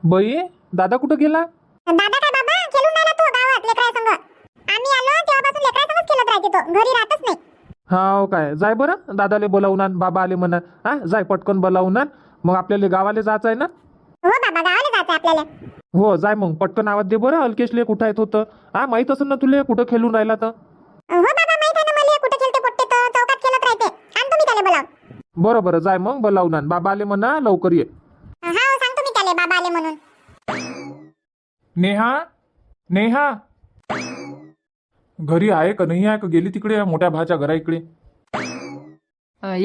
बाई, दादा कुठं गेला? दादा काय बाबा खेळून राहिला तो गावात लेकरा संग. आम्ही आलो तेव्हापासून लेकरा संगच खेळत राहते तो, घरी राहतच नाही. हाव काय, जाय बरं दादाले बोलावून आण, बाबा आले म्हणा. हा जाय पटकन बोलावून आण, मग आपल्याला गावाला जायचं आहे ना. हो बाबा गावाला जायचं आपल्याला. हो जाय मग पटकन आवाज दे बरं. अल्केशले कुठं आहेत होतं? हा माहित असेल ना तुले कुठं खेळून राहिला तर. हो बाबा माहित आहे ना मला कुठे खेळते पोट्टे तर चौकात खेळत राहते. आणि तुम्ही त्याला बोलाव. बरं बरं जाय मग बोलावून आण. बाबा आले म्हणा लवकर ये. हा सांगतो मी त्याला बाबा आले म्हणून. नेहा, नेहा घरी आहे का नाही आहे का? गेली तिकडे मोठ्या भाच्या घरा इकडे.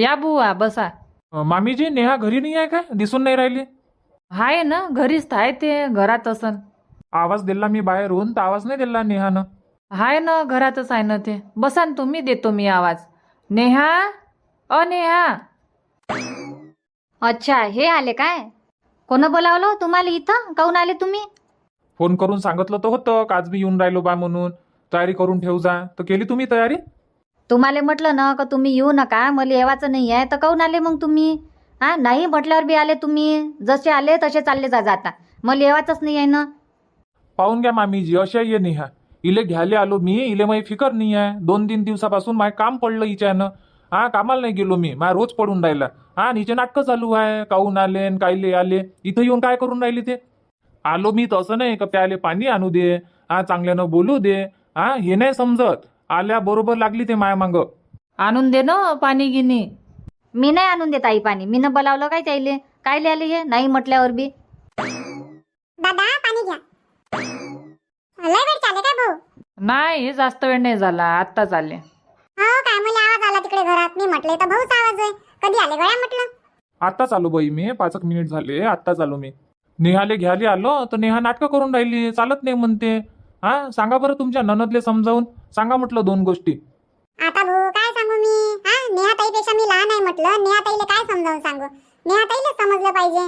या बुवा बसा. मामीजी नेहा घरी नाही आहे काय? दिसून नाही राहिली. हाय ना घरीच आहे ते, घरात असन. आवाज दिला मी बाहेरून तर आवाज नाही दिला नेहानं. हाय ना घरातच आहे ना ते. बसा ना तुम्ही, देतो मी आवाज. नेहा, नेहा. अच्छा हे आले काय? कोण बोलावलं तुम्हाला इथं? काऊन आले तुम्ही? फोन करून सांगितलं तर होतं का आज मी येऊन राहिलो बा म्हणून, तयारी करून ठेव जा. तर केली तुम्ही तयारी? तुम्हाला म्हटलं ना का तुम्ही येऊ नका, मला येवाचं नाही आहे, तर काऊन आले मग तुम्ही? हा नाही म्हटल्यावर बी आले तुम्ही. जसे आले तसे चालले जा जाता. मला येवाचंच नाही आहे ना. पाहून घ्या मामीजी, अशा ये नेहा. इले घ्यायला आलो मी, इले माझी फिकर नाही आहे. 2-3 दिवसापासून माझं काम पडलं हिच्यानं. हा कामाला नाही गेलो मी, माझा रोज पडून राहिला. हा हिचे नाटकं चालू आहे, काहून आले न कायले आले. इथं येऊन काय करून राहिली ते? आलो मी तर असं नाही का प्याले पाणी आणू दे, हा चांगल्यानं बोलू दे. हा हे नाही समजत. आल्या बरोबर लागली ते माया मांग. आणून दे ना पाणी गिनी. मी नाही आणून देत आई पाणी. मी न बोलावलं काय त्याले? कायले आले हे नाही म्हटल्यावर बी? दादा पाणी घ्या. लय वेळ चाले काय भाऊ? नाही जास्त वेळ नाही झाला, आत्ताच आले. हो काय मला आवाज आला तिकडे घरात. मी म्हटले तर भाऊचा आवाज आहे. कधी आले गळ्या म्हटलं. आत्ताच आलो बाई मी, 5 मिनिट झाले आत्ताच आलो मी. नेहाले घ्यायला आलो तर नेहा नाटकं करून राहिली, चालत नाही म्हणते. हा सांगा बरं तुमच्या ननदले समजावून सांगा म्हटलं 2 गोष्टी. आता भाऊ काय सांगू मी? हा नेहाताईपेक्षा मी लहान आहे म्हटलं. नेहाताईला काय समजावून सांगू? नेहाताईला समजलं पाहिजे.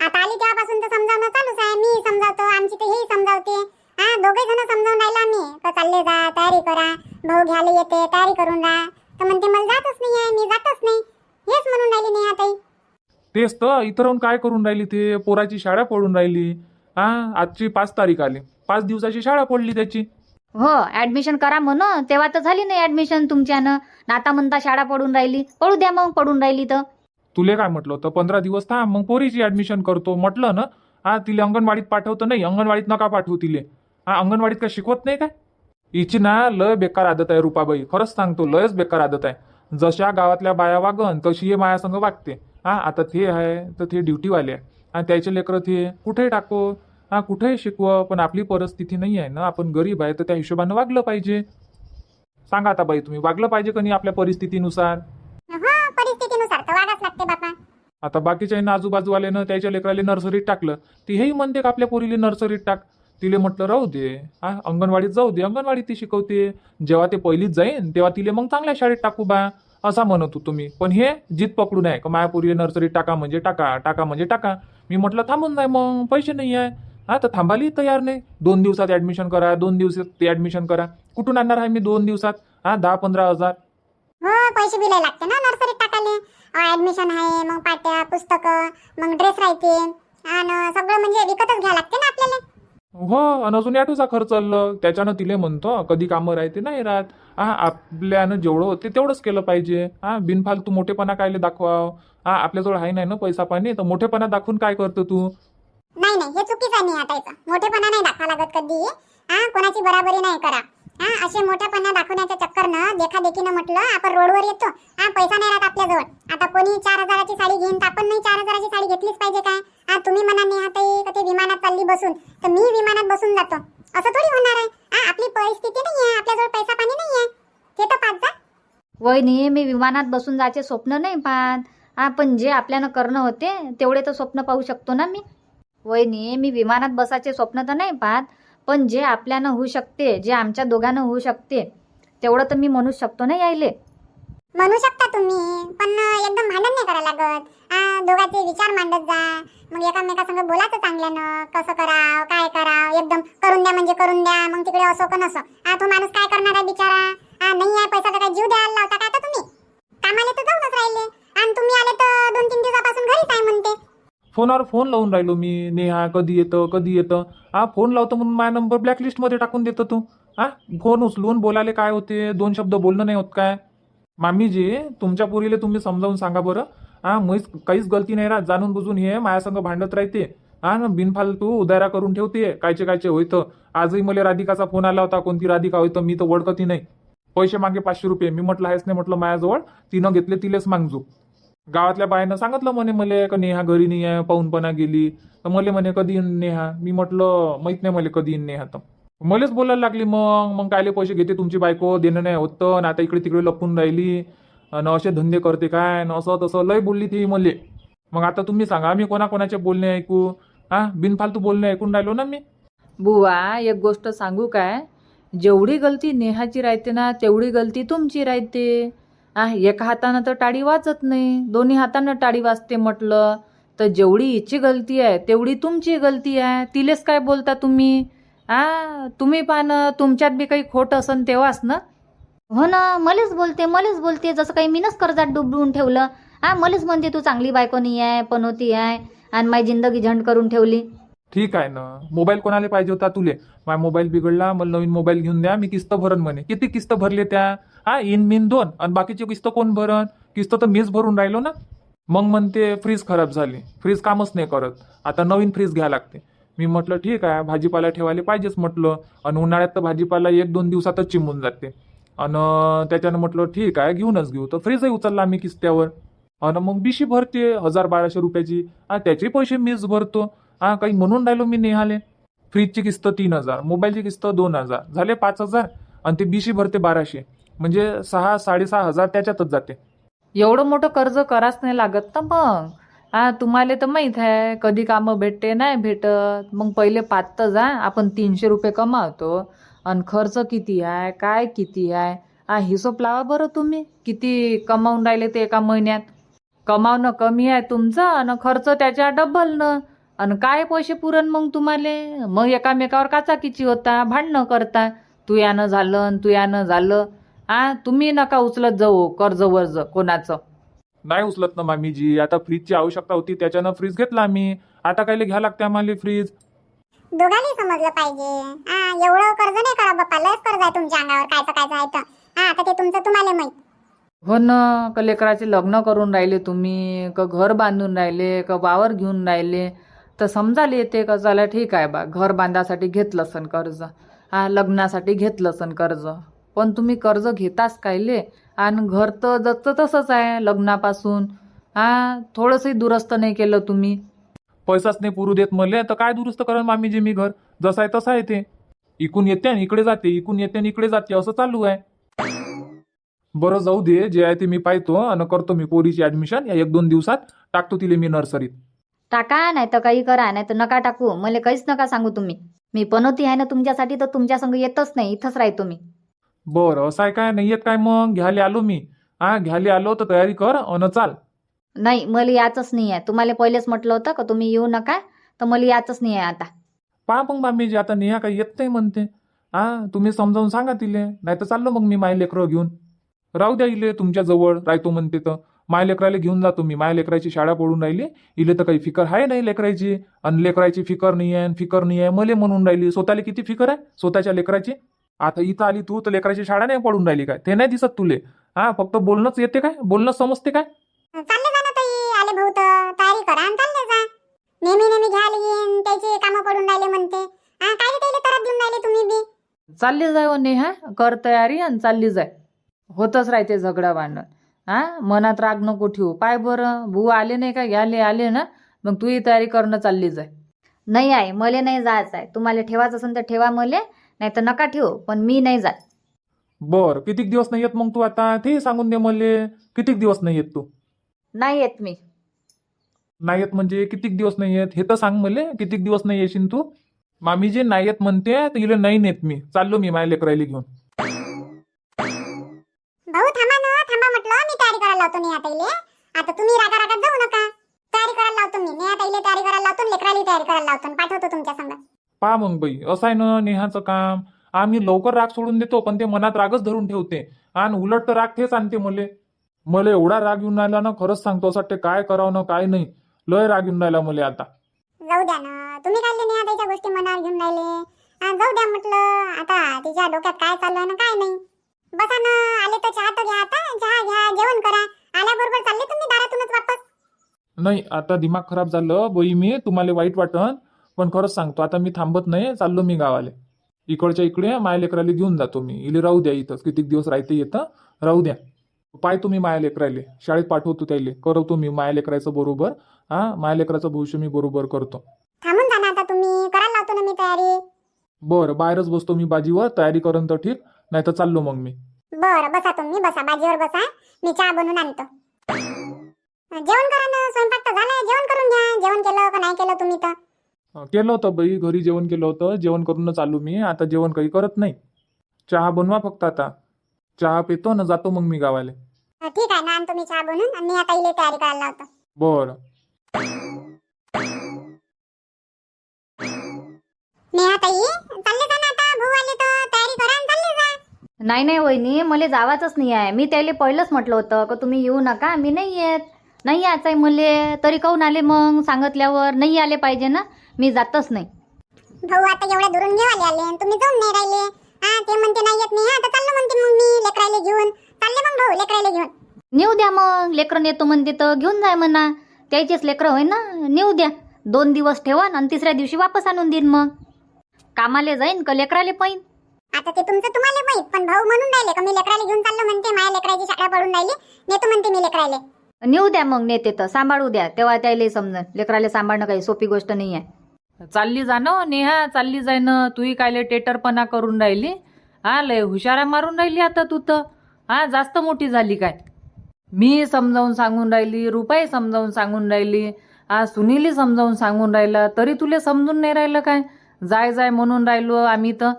आता आली तेव्हापासून तर समजावणं चालूच आहे. मी समजावतो, आमची तर हेही समजावते. हा दोघे जण समजावून राहिला आम्ही तर चालले जा, तयारी करा, भाऊ घ्यायला येते, तयारी करून राहा. तर म्हणते मला जातच नाही आहे, मी जातच नाही. हेच म्हणून राहिली नेहाताई. तेच तर, इथं राहून काय करून राहिली ते? पोराची शाळा पडून राहिली. हा आजची 5 तारीख आली, 5 दिवसाची शाळा पडली त्याची. हो ऍडमिशन करा म्हणून तेव्हा तर झाली नाही ऍडमिशन तुमच्यानं. आता म्हणता शाळा पडून राहिली. पडू द्या मग, पडून राहिली तर. तुले काय म्हटलं होतं 15 दिवस थांब, मग पोरीची ऍडमिशन करतो म्हटलं ना. हा तिला अंगणवाडीत पाठवतं नाही, अंगणवाडीत नका पाठवू तिले. हा अंगणवाडीत काय शिकवत नाही काय? हिची ना लय बेकार आदत आहे रुपाबाई, खरंच सांगतो लयच बेकार आदत आहे. जशा गावातल्या बाया वागन तशी हे माया संग वागते. हा आता ते आहे तर ते ड्युटीवाले आहे. आणि त्याचे लेकरं ते कुठेही टाको, हा कुठेही शिकव. पण आपली परिस्थिती नाही आहे ना, आपण गरीब आहे तर त्या हिशोबानं वागलं पाहिजे. सांगा आता बाई तुम्ही, वागलं पाहिजे का नाही आपल्या परिस्थितीनुसार? हो परिस्थितीनुसार तर वागाच लागते बाबा. आता बाकीच्या आजूबाजूवाल्यानं त्याच्या लेकराला नर्सरीत टाकलं, ती हेही म्हणते का आपल्या पोरीला नर्सरीत टाक. तिले म्हटलं राहू दे, हा अंगणवाडीत जाऊ दे, अंगणवाडीत ती शिकवते. जेव्हा ते पहिलीच जाईन तेव्हा तिले मग चांगल्या शाळेत टाकू बा, असा म्हणत होतो तुम्ही. पण हे जित पकडून आहे का माया पोरीला नर्सरीत टाका म्हणजे टाका, टाका म्हणजे टाका. मी म्हटलं थांबून जाय, मग पैसे नाही आहे. हा तर थांबायला तयार नाही. 2 दिवसात ऍडमिशन करा, 2 दिवसात ते ऍडमिशन करा. कुठून आणणार आहे मी 2 दिवसात? हा 10-15 हजार. हो पैसे बी लय लागते ना नर्सरीत टाकाले. ऍडमिशन आहे, मग पाट्या पुस्तकं, मग ड्रेस राहते आणि सगळं म्हणजे विकतच घ्यावं लागते ना आपल्याला. हो आणि अजून ॲटोचा खर्च आलं. त्याच्यानं तिले म्हणतो कधी कामं राहते नाही राहत. हा आपल्यानं जेवढं होते तेवढंच केलं पाहिजे. हा बिनफालतू मोठेपणा कायले दाखवाव? हा आपल्याजवळ आहे नाही ना पैसा पाणी, तर मोठेपणा दाखवून काय करतो तू? नाही नाही हे चुकीचं नाही. आता मोठेपणा नाही दाखवा लागत कधी. हा कोणाची बराबरी नाही करा. हा असे मोठेपणा दाखवण्याच्या चक्करनं देखादेखीनं म्हटलं आपण रोडवर येतो. हा पैसा नाही राहत आपल्याजवळ. आता कोणी 4,000ची साडी घेईन तर आपण नाही 4,000ची साडी घेतलीच पाहिजे काय? हा तुम्ही म्हणा नेहाताई का ते विमानात चालली बसून, तर मी विमानात बसून जातो असं थोडी होणार आहे. हा आपली परिस्थिती नाही आहे, आपल्याजवळ पैसा पाणी नाही आहे. ते तर पाच जा. वहिनी मी विमानात बसून जायचे स्वप्न नाही पाहत. हा पण जे आपल्यानं करणं होते तेवढे तर स्वप्न पाहू शकतो ना मी. वहिनी मी विमानात बसायचे स्वप्न तर नाही पाहत, पण जे आपल्यानं होऊ शकते, जे आमच्या दोघांना होऊ शकते तेवढं तर मी म्हणू शकतो ना यायले. म्हणू शकता तुम्ही, पण एकदम भांडण नाही करायला लागत. दोघांचे विचार मांडत जा. मग एकामेकासंग बोलायचं चांगल्यानं, कसं करावं काय करावं. एकदम करून द्या म्हणजे करून द्या, मग तिकडे असो का नसो. तो माणूस काय करणार आहे बिचारा? नाही आहे पैसा तर काय जीव द्यायला लावता काय? तर तुम्ही कामाला तर जाऊनच राहिले आणि तुम्ही आले तर 2-3 दिवसापासून घरीच आहे म्हणते. फोनावर फोन लावून राहिलो मी. नेहा कधी येतं कधी येतं. फोन लावतो म्हणून माझा नंबर ब्लॅकलिस्टमध्ये टाकून देतो तू. फोन उचलून बोलायला काय होते, 2 शब्द बोलणं नाही होत काय. मामीजी, तुमच्या पोरीला तुम्ही समजावून सांगा बरं. मुळीच काहीच गलती नाही राहत, जाणून बुजून हे माझ्यासंग भांडत राहते. ना बिनफालतू उदारा करून ठेवते. कायचे होतं. आजही मला राधिकाचा फोन आला होता. कोणती राधिका होतं मी तर ओळखती नाही. पैसे मागे 500 रुपये. मी म्हटलं आहेच नाही म्हटलं माझ्याजवळ. तिनं घेतले, तिलेच मागजो. गावातल्या बायानं सांगितलं म्हणे का नेहा घरी नाही आहे, पाहूनपणा गेली. तर मला म्हणे कधी येईन नेहा. मी म्हटलं माहित नाही मला कधी येईन नेहा. तर मलाच बोलायला लागली. मग कायले पैसे घेते तुमची बायको, देणं नाही होतं ना, आता इकडे तिकडे लपून राहिली आणि असे धंदे करते काय न असं तसं लय बोलली ती मले. मग आता तुम्ही सांगा मी कोणाकोणाचे बोलणे ऐकू. बिनफालतू बोलणे ऐकून राहिलो ना मी. बुवा, एक गोष्ट सांगू काय, जेवढी गलती नेहाची राहते ना तेवढी गलती तुमची राहते. एका हातानं तर टाळी वाजत नाही, दोन्ही हातानं टाळी वाजते म्हटलं. तर जेवढी हिची गलती आहे तेवढी तुमची गलती आहे. तिलेच काय बोलता तुम्ही. तुम्ही पाहणं, तुमच्यात बी काही खोट असन तेव्हाच ना. हो ना, मलेच बोलते जसं काही मीनच कर्जात डुबवून ठेवलं. मलेच म्हणते तू चांगली बायको नाही आहे, पनोती आहे आणि माझी जिंदगी झंड करून ठेवली. ठीक आहे ना. मोबाईल कोणाला पाहिजे होता तुले. माझा मोबाईल बिघडला, मला नवीन मोबाईल घेऊन द्या, मी किस्त भरन म्हणे. किती किस्त भरले त्या. इन मिन 2 आणि बाकीची किस्त कोण भरण. किस्त तर मीच भरून राहिलो ना. मग म्हणते फ्रीज खराब झाली, फ्रीज कामच नाही करत, आता नवीन फ्रीज घ्या लागते. मी म्हटलं ठीक आहे, भाजीपाला ठेवायला पाहिजेच म्हटलं. आणि उन्हाळ्यात तर भाजीपाला 1-2 दिवसातच चिमून जाते. आणि त्याच्यानं म्हटलं ठीक आहे घेऊनच घेऊ. तर फ्रीजही उचलला मी किस्त्यावर. आणि मग बिशी भरते 1000-1200 रुपयाची. त्याचे पैसे मीच भरतो. काही म्हणून राहिलो मी नेहाले. फ्रीजची किस्त 3000, मोबाईलची किस्त 2000, झाले 5000. आणि ते बिशी भरते 1200, म्हणजे 6-6.5 त्याच्यातच जाते. एवढं मोठं कर्ज कराच नाही लागत तर मग. तुम्हाला तर माहीत आहे कधी कामं भेटते नाही भेटत. मग पहिले पाहत जा, आपण 300 रुपये कमावतो आणि खर्च किती आहे काय किती आहे. हिशोब लावा बरं तुम्ही, किती कमावून राहिले ते एका महिन्यात. कमावणं कमी आहे तुमचं आणि खर्च त्याच्या डबलनं. आणि काय पैसे पुरण मग तुम्हाला. मग एकामेकावर काचाकीची होता, भांडणं करता. तू यानं झालं तू यानं झालं. तुम्ही नका उचलत जाऊ कर्ज वर्ज कोणाचं. नाही उचलत ना मामीजी. आता फ्रीजची आवश्यकता होती त्याच्यानं फ्रीज घेतला आम्ही. आता कायले घ्या लागते आम्हाला फ्रीज. दोघांनी समजलं पाहिजे. एवढं कर्ज नाही करा बाप्पा, लयच कर्ज आहे तुमच्या अंगावर. कायचं आहे तर आता ते तुमचं तुम्हाला माहित. हो ना, का लेकराचे लग्न करून राहिले तुम्ही, का घर बांधून राहिले, का वावर घेऊन राहिले. तर समजायला येते का चला ठीक आहे बा, घर बांधासाठी घेतलं सन कर्ज, लग्नासाठी घेतलं सन कर्ज. पण तुम्ही कर्ज घेताच कायले. आणि घर तर जसं तसंच आहे लग्नापासून. थोडंसंही दुरुस्त नाही केलं तुम्ही. पैसाच नाही पुरू देत मले, तर काय दुरुस्त करण मामीजी मी घर. जसं आहे तसं आहे ते. इकून येते आणि इकडे जाते, इकून येते आणि इकडे जाते, असं चालू आहे. बरं जाऊ दे, जे आहे ते मी पाहतो आणि करतो मी पोरीची ऍडमिशन. या 1-2 दिवसात टाकतो तिले मी नर्सरीत. टाका नाही तर काही करा, नाही तर नका टाकू. मला काहीच नका सांगू तुम्ही. मी पनोती आहे ना तुमच्यासाठी, तर तुमच्या संग येतच नाही, इथंच राहतो मी. बरं असं आहे काय. नाही येत काय मग. घ्यायला आलो मी. घ्यायला आलो तर तयारी कर अन चाल. नाही, मला याचंच नाही आहे. तुम्हाला पहिलेच म्हटलं होतं का तुम्ही येऊ नका, तर मला याचंच नाही आहे आता. पहा मग मामीजी, आता नेहा काही येत नाही म्हणते. तुम्ही समजावून सांगा तिले, नाही तर चाललो मग मी माय लेकरं घेऊन. राहू द्या इले तुमच्या जवळ राहतो म्हणते तर. माय लेकराला घेऊन जातो मी. माय लेकराची शाळा पडून राहिली. इले तर काही फिकर आहे नाही लेकरायची. आणि लेकराची फिकर नाही आहे मले म्हणून राहिली. स्वतःला किती फिकर आहे स्वतःच्या लेकराची. आता इथं आली तू तर लेकराची शाळा नाही पडून राहिली काय, ते नाही दिसत तुले. फक्त बोलणंच येते काय, बोलणंच समजते काय. चालले जा ना ताई, आले भाऊ तर तयारी करा आणि चालले जा. नेहमी घ्यायला येईन, त्याचे कामं पडून राहिले म्हणते. काय त्याला त्रास देऊन राहिले तुम्ही बी. चालली जाय नेहा, कर तयारी आणि चालली जाय. होतच राहते झगडा भांडण. मनात राग नको ठेवू. पाय बरं, भाऊ आले नाही का, घ्याले आले ना, मग तूही तयारी करणं चालली जाय. नाही आहे, मला नाही जायचं आहे. तुम्हाला ठेवायचं असेल तर ठेवा मले, नाही तर नका ठेवू, पण मी नाही जात. बरं कितीक दिवस नाही येत मग तू आता, ते सांगून दे मले. कितीक दिवस नाही येत तू. नाही येत मी. नाही येत म्हणजे कितीक दिवस नाही येत हे तर सांग मले. कितीक दिवस नाही येशील तू. मामीजी नाही येत म्हणते तर इले नाही नेत मी. चाललो मी माझ्या लेकरायला घेऊन. भाऊ थांबा ना, थांबा म्हटलं. मी तयारी करायला लावतो नेहा ताईले. आता तुम्ही रागात जाऊ नका. तयारी करायला लावतो मी. नेहा ताईले तयारी करायला लावतो, लेकराली तयारी करायला लावतो आणि पाठवतो तुमच्या संग. पहा मग बाई, असं आहे ना नेहाचं काम. आम्ही लवकर राग सोडून देतो, पण ते मनात रागच धरून ठेवते. आणि उलट तर राग तेच आणते मले. एवढा राग येऊन राहिला ना, खरंच सांगतो. असं वाटते काय करावं ना काय नाही. लय राग येऊन राहिला मला आता. जाऊ द्या ना, तुम्ही काय नाही त्याच्या गोष्टी मनावर घेऊन राहिले. जाऊ द्या म्हटलं, आता तिच्या डोक्यात काय चाललं ना काय नाही. बसा ना, आले तर चहा तर घ्या, आता चहा घ्या, जेवण करा. आल्याबरोबर चालले तुम्ही दारातूनच वापस. नाही आता दिमाग खराब झालं बाई, मी तुम्हाला वाईट वाटन पण खरंच सांगतो, आता मी थांबत नाही, चाललो मी गावाले. इकडच्या इकडे माया लेकराला घेऊन जातो मी. इले राहू द्या इथंच, कितीक दिवस राहते येतं, राहू द्या. पाय तुम्ही माया लेकराले शाळेत पाठवतो, त्याले करवतो मी माया लेकराचं बरोबर. माया लेकराचं भविष्य मी बरोबर करतो. थांबून जा ना आता तुम्ही, करायला लावतो ना मी तयारी. बरं बाहेरच बसतो मी बाजीवर, तयारी करून तर ठीक, नाही तर चाललो मग मी. बरं बसा तुम्ही, बसा बाजीवर बसा, मी चहा बनवून आणतो. जेवण करा ना, स्वयंपाक तर झालाय, जेवण करून घ्या. जेवण केलं का नाही केलं तुम्ही तर? केलं होतं बाई, घरी जेवण केलं होतं, जेवण करूनच आलो मी. आता जेवण काही करत नाही, चहा बनवा फक्त. आता चहा पितो ना, जातो मग मी गावाले. ठीक आहे ना, आणतो मी चहा बनवून आणि मी आता इले तयारी करायला लावतो. बरं. नेहा ताई, चालले जा ना आता, भाऊ आले तर तयारी करा आणि चालले जा. नाही नाही वहिनी, मला जावाचंच नाही आहे. मी त्याला पहिलंच म्हटलं होतं का तुम्ही येऊ नका, मी नाही येत, नाही यायचं आहे मले. तरी काहून आले मग? सांगितल्यावर नाही आले पाहिजे ना, मी जातच नाही. भाऊ आता एवढ्या दुरून घेवाले आले आणि तुम्ही जाऊन नाही राहिले. ते म्हणते नाही येत नाही, आता चाललो म्हणते मग मी लेकरायला घेऊन. चालले मग भाऊ लेकरायला घेऊन. नेऊ द्या मग, लेकरं नेतो म्हणते तर घेऊन जाय म्हणा. त्याचेच लेकरं होय ना, नेऊ द्या. 2 दिवस ठेवा आणि तिसऱ्या दिवशी वापस आणून देईन. मग कामाले जाईन का लेकराले पाहिन? आता ते तुमचं तुम्हाला माहित, पण भाऊ म्हणून राहिले का मी लेकराला घेऊन चाललो म्हणते, माझ्या लेकराची शाळा पडून राहिली, नेतो म्हणते मी लेकरायला. नेऊ द्या मग, नेते तर सांभाळू द्या, तेव्हा त्याला समजन लेकराले सांभाळणं काही सोपी गोष्ट नाही आहे. चालली जा ना नेहा, चालली जाय ना. तूही कायले टेटरपणा करून राहिली. लय हुशारा मारून राहिली आता तू तर. जास्त मोठी झाली काय? मी समजावून सांगून राहिली, रुपाई समजावून सांगून राहिली, सुनीली समजावून सांगून राहिला, तरी तुले समजून नाही राहिलं काय? जाय जाय म्हणून राहिलो आम्ही तर.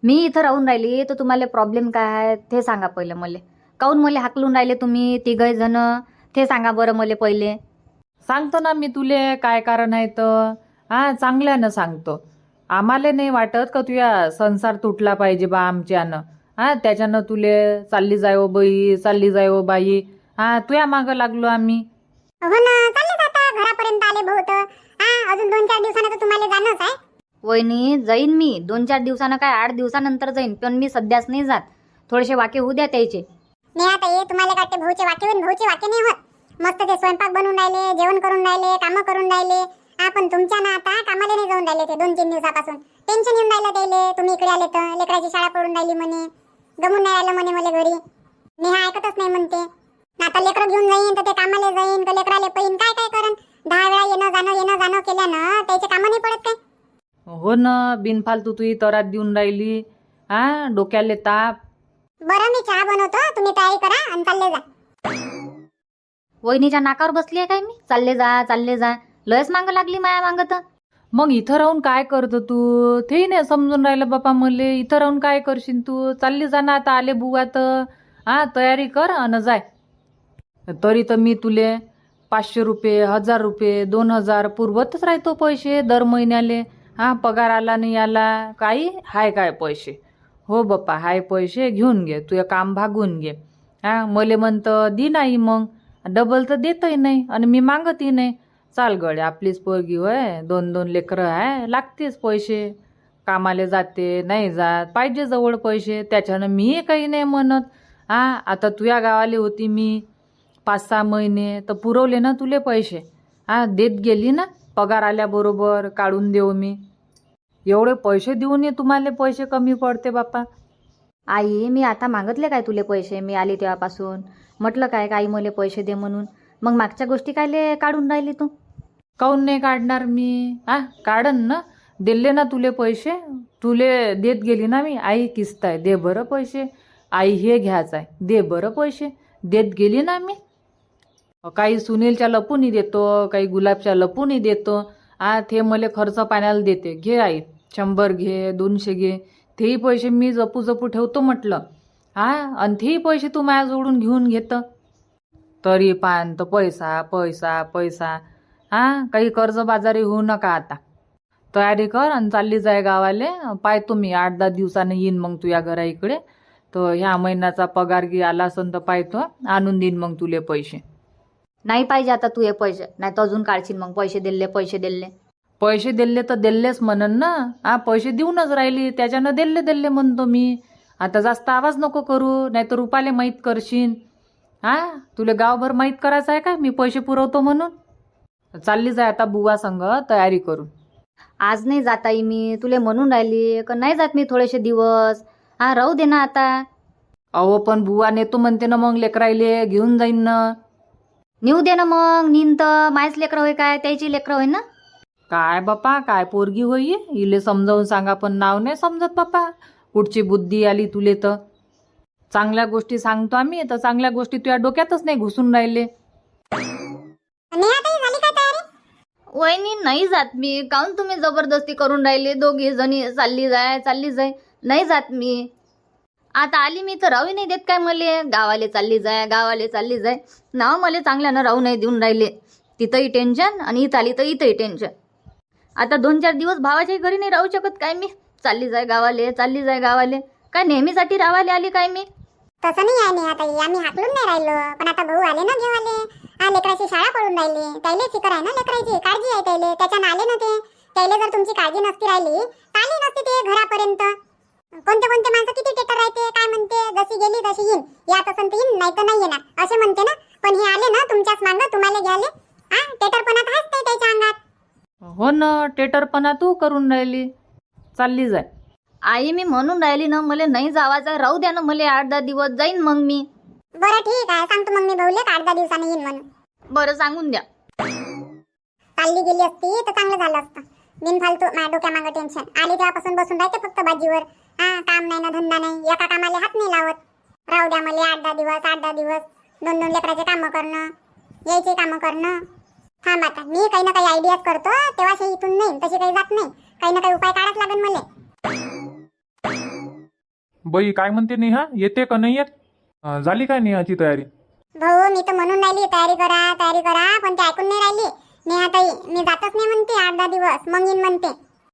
मी इथं राहून राहिली तर तुम्हाला प्रॉब्लेम काय आहे ते सांगा पहिले मला. काहून मला हाकलून राहिले तुम्ही तिघही जण ते सांगा बरं मला पहिले. सांगतो ना मी तुले काय कारण आहे तर. चांगल्यानं सांगतो. आम्हाला नाही वाटत का तुझ्या संसार तुटला पाहिजे बा आमच्यानं. त्याच्यानं तुले चालली जाय हो बाई, चालली जाय हो बाई. तुया मागं लागलो आम्ही. हो ना, चालले जाता घरापर्यंत आले भाऊ तर. अजून 2-4 दिवसानं तर तुम्हाला जाणंच आहे. वहिनी जाईन मी 2-4 दिवसानं, काय 8 दिवसानंतर जाईन, पण मी सध्याच नाही जात. थोडेसे वाके होऊ द्या त्याचे. नेहा ताई, तुम्हाला वाटते भाऊचे वाके होऊन, भाऊचे वाके नाही होत. मस्त ते स्वयंपाक बनवून राहिले, जेवण करून राहिले, कामं करून राहिले. पण तुमच्या ना आता कामाला नाही जाऊन राहिले ते 2-3 दिवसापासून. टेन्शन येऊन राहिलं त्याले, तुम्ही इकडे आले तर लेकराची शाळा पडून राहिली म्हणे, गमून नाही राहिलं म्हणे मला घरी. नेहा ऐकतच नाही म्हणते. आता लेकरं घेऊन जाईन तर ते कामाला जाईन का लेकराले पैन काय काय करण. 10 वेळा येणं जाणं केल्यानं त्याचे कामं नाही पडत काय? हो ना, बिनफालतू तू तरात देऊन राहिली. डोक्याले ताप. बरं मी चहा बनवतो, तुम्ही तयारी करा आणि चालले जा. वहिनीच्या नाकावर बसली आहे काय मी? चालले जा चालले जा, लयच मागं लागली माया मागं तर. मग इथं राहून काय करतो तू? ते नाही समजून राहिलं बापा मले. इथं राहून काय करशील तू? चालली जा ना आता, आले बुवा तर. तयारी कर अन जाय. तरी तर मी तुले 500 रुपये, 1000 रुपये, 2000 पुरवतच राहतो पैसे दर महिन्याले. पगार आला नाही आला काही हाय काय पैसे? हो बाप्पा हाय पैसे, घेऊन घे, तुझं काम भागून घे. मले म्हणतं दी नाही, मग डबल तर देतही नाही आणि मी मागतही नाही. चाल गडे, आपलीच पोरगी होय, 2-2 लेकरं आहे, लागतेच पैसे. कामाले जाते नाही जात, पाहिजे जवळ पैसे, त्याच्यानं मी काही नाही म्हणत. आता तुझ्या गावाले होती मी 5-6 महिने तर पुरवले ना तुले पैसे. देत गेली ना, पगार आल्याबरोबर काढून देऊ मी. एवढे पैसे देऊन तुम्हाला पैसे कमी पडते बापा. आई मी आता मागितले काय तुले पैसे? मी आली तेव्हापासून म्हटलं काय आई मला पैसे दे म्हणून. मग मागच्या गोष्टी कायले काढून राहिली तू? काऊन नाही काढणार मी? काढन ना, दिले ना तुले पैसे. तुले देत गेली ना मी. आई किस्त आहे, दे बरं पैसे. आई हे घ्यायचं आहे, दे बरं पैसे. देत गेली ना मी. काही सुनीलच्या लपूनही देतो, काही गुलाबच्या लपूनही देतो. ते मला खर्च पाण्याला देते. घे आई, 100 घे, 200 घे. तेही पैसे मी जपू जपू ठेवतो म्हटलं. आणि तेही पैसे तू माझ्या जोडून घेऊन घेतं. तरी पान तर पैसा पैसा पैसा. काही कर्जबाजारी होऊ नका आता. तयारी कर आणि चालली जाय गावाले. पाहतो मी 8-10 दिवसानं येईन मग तुझ्या घरा इकडे. तर ह्या महिन्याचा पगार गी आला असन तर पाहतो, आणून देईन मग तुले पैसे. नाही पाहिजे आता तू हे पैसे, नाही तर अजून काढशील मग. पैसे दिले पैसे दिले तर दिलेच म्हणन ना. पैसे देऊनच राहिली, त्याच्यानं दिले म्हणतो मी. आता जास्त आवाज नको करू, नाही तर रुपाले माहीत करशील. तुला गावभर माहीत करायचं आहे का मी पैसे पुरवतो म्हणून? चालली जाय आता बुवा संग तयारी करून. आज नाही जात आई मी, तुले म्हणून राहिली का नाही जात मी थोडेसे दिवस. राहू दे ना आता. अहो पण बुवा नेतो म्हणते ना, मग लेकरायले घेऊन जाईन ना. नेऊ दे ना मग. नीन तर मायच लेकरं होय काय, त्याची लेकरं होय ना. काय बापा, काय पोरगी होई, इले समजावून सांगा पण नाव नाही समजत बापा. कुठची बुद्धी आली तुले तर. चांगल्या गोष्टी सांगतो आम्ही तर चांगल्या गोष्टी तुझ्या डोक्यातच नाही घुसून राहिले. नेहाताई झाली काय तयारी? वहिनी नाही जात मी. काहून तुम्ही जबरदस्ती करून राहिले दोघी जणी? चालली जाय. नाही जात मी. आता आली मी तर राहू नाही देत काय मले. गावाले चालली जाय नाव मला चांगल्यानं राहू नाही देऊन राहिले. तिथंही टेन्शन आणि इथं आली तर इथंही टेन्शन. आता 2-4 दिवस भावाच्याही घरी नाही राहू शकत काय मी. चालली जाय गावाले. काय नेहमीसाठी रावाले आली काय मी? तसं नाही आहे नेहाताई, आम्ही हाकलून नाही राहिलो, पण आता भाऊ आले ना घेवाले. लेकराची शाळा पडून राहिली, त्याले फिकर आहे ना, लेकराची काळजी आहे त्याले, त्याच्यानं आले ना ते. त्याले जर तुमची काळजी नसती राहिली तर आले नसते ते घरापर्यंत. कोणते माणसं किती टेटर राहते, काय म्हणते, जशी गेली तशी येईन, यात असं तर येईन, नाही तर नाही येणार असे म्हणते ना. पण हे आले ना तुमच्याच मागं, तुम्हाला घ्याले. टेटरपणात हसते त्याच्या अंगात. हो ना, टेटरपणा तू करून राहिली. चालली जाय. आई मी म्हणून राहिली ना, मला नाही जावायचं, राहू द्या ना मला. 8-10 दिवस जाईन मग मी. बरं ठीक आहे, सांगतो मग मी भाऊले 8-10 दिवसांनी येईन म्हणून. बरं सांगून द्या. चालली गेली असती तर चांगलं झालं असतं. बिनफालतू माझ्या डोक्यामागं टेन्शन. आली तेव्हापासून बसून राहते फक्त बाजीवर. काम नाही ना धंदा नाही, एका कामाला हात नाही लावत. राहू द्या मला 8-10 दिवस 2 लेकराचे कामं करणं, यायचे कामं करणं. थांब आता मी काही ना काही आयडियाज करतो, तेव्हा हे इथून नाही तशी काही जात नाही. काही ना काही उपाय काढाच लागेल मला. बाई काय म्हणते नेहा, येते का नाही येत? झाली काय नेहाची तयारी? भाऊ मी तर म्हणून राहिली तयारी करा, पण ते ऐकून नाही राहिली. नेहाताई मी जातच नाही म्हणते 8-10 दिवस, मग येईन म्हणते.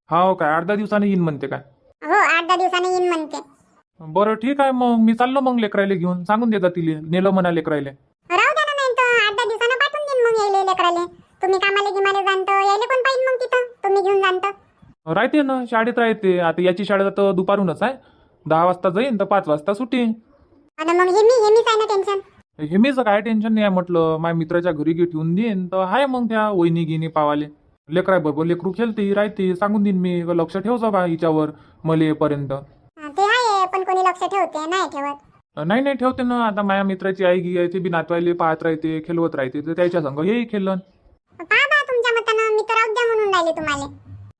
हो काय, 8-10 दिवसांनी येईन म्हणते काय? हो 8-10 दिवसांनी येईन म्हणते. बरं ठीक आहे, मग मी चाललो मग लेकरायले घेऊन. सांगून देता तिले नेलं म्हणा लेकरायले. राहू द्या ना, नाही तर 8-10 दिवसांना पाठवून देईन मग यायले लेकराले. तुम्ही कामाला गिमाले जाणतं, यायले कोण पाहिजे मग तिथं, तुम्ही घेऊन जाणतं. राहते ना, शाळेत राहते. आता याची शाळा तर दुपारूनच आहे. 10 वाजता जाईन तर 5 वाजता सुटी. आणि मग हे मीच आहे ना टेन्शन. हे मीच काय टेन्शन नाही आहे म्हटलं. माझ्या मित्राच्या घरी ठेवून देईन तर आहे मग त्या वहिनी गिनी पावाले. लेकराय बरोबर लेकरू खेळते राहते. सांगून देईन मी, लक्ष ठेवजा बा हिच्यावर मला येईपर्यंत. ते आहे, पण कोणी लक्ष ठेवते नाही ठेवत. नाही ठेवते ना. आता माझ्या मित्राची आई गी आहे, ते बी नातवायले पाहत राहते, खेळवत राहते, तर त्याच्या संग हेही खेळलं. पहा तुमच्या मतानं मी तर राहू द्या म्हणून राहिले तुम्हाला.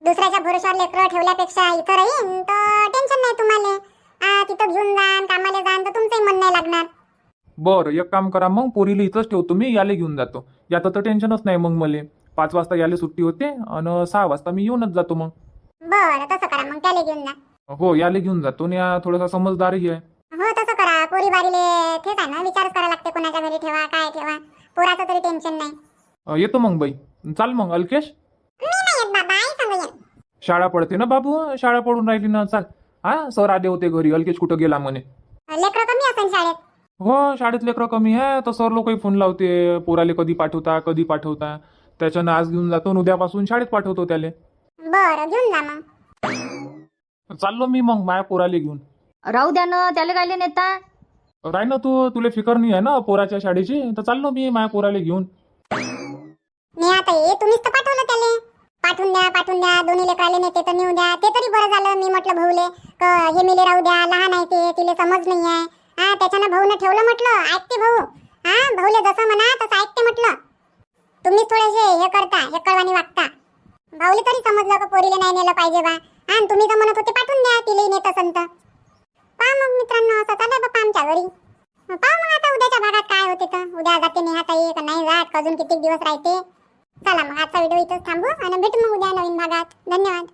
दुसऱ्याच्या भरोश्यावर लेकरं ठेवल्यापेक्षा इथं राहीन तर टेन्शन नाही तुम्हाला. तिथं घेऊन जाण, कामाला जाण तर तुमचंही मन नाही लागणार. बरं एक काम करा, मग पोरीला इथंच ठेवतो मी, याले घेऊन जातो. याचं तर टेन्शनच नाही मग मला. 5 वाजता याले सुट्टी होते आणि 6 वाजता मी येऊनच जातो मग. बरं तसं करा मग, त्याला घेऊन जा. हो याले घेऊन जातो. आणि या थोडासा समजदारही आहे. हो तसं करा. पोरी बारीले तेच आहे ना, विचारच करा लागते कोणाच्या घरी ठेवा काय ठेवा. पोराचं तरी टेन्शन नाही. येतो मग बाई. चाल मग अल्केश. मी नाही येत बाबा, आई सांगू येईन. शाळा पडते ना बाबू, शाळा पडून राहिली ना. चाल. सर आले होते घरी, अल्केश कुठं गेला म्हणे. लेकरं कमी असेल शाळेत. हो शाळेत लेकरं कमी आहे तर सर लोकही फोन लावते पोराले, कधी पाठवता. त्याच्यानं आज घेऊन जातो, उद्यापासून शाळेत पाठवतो त्याले. बरं घेऊन जा मग. चाललो मी मग माझ्या पोराले घेऊन. राहू द्या ना, त्याला कायले नेता? राय ना तुला फिकर नाही आहे ना पोराच्या शाळेची, तर चाललो मी माझ्या पोराले घेऊन. मी आता तुम्हीच तर पाठवलं त्याले. पाठवून द्या दोन्ही लेकराले नेते तर नेऊ द्या. ते तरी बरं झालं. मी म्हटलं भाऊले हे मिले राहू द्या, लहान आहे ते, तिले समज नाही आहे. त्याच्यानं भाऊने ठेवलं म्हटलं. ऐकते भाऊ. भाऊले जसं म्हणा तसं ऐकते म्हटलं. तुम्हीच थोडेसे हे करता, हे कळवानी वागता. भाऊले तरी समजलं का पोरीले नाही नेलं पाहिजे बा. तुम्ही तर म्हणत होते पाठवून द्या, तिले नेत असन तर. पहा मग मित्रांनो, असं चालय बाप्पा आमच्या घरी. पहा मग आता उद्याच्या भागात काय होते तर. उद्या जाते नेहाताई का नाही जात, अजून किती दिवस राहते. चला मग आजचा व्हिडिओ इथंच थांबू आणि भेटू मग उद्या नवीन भागात. धन्यवाद.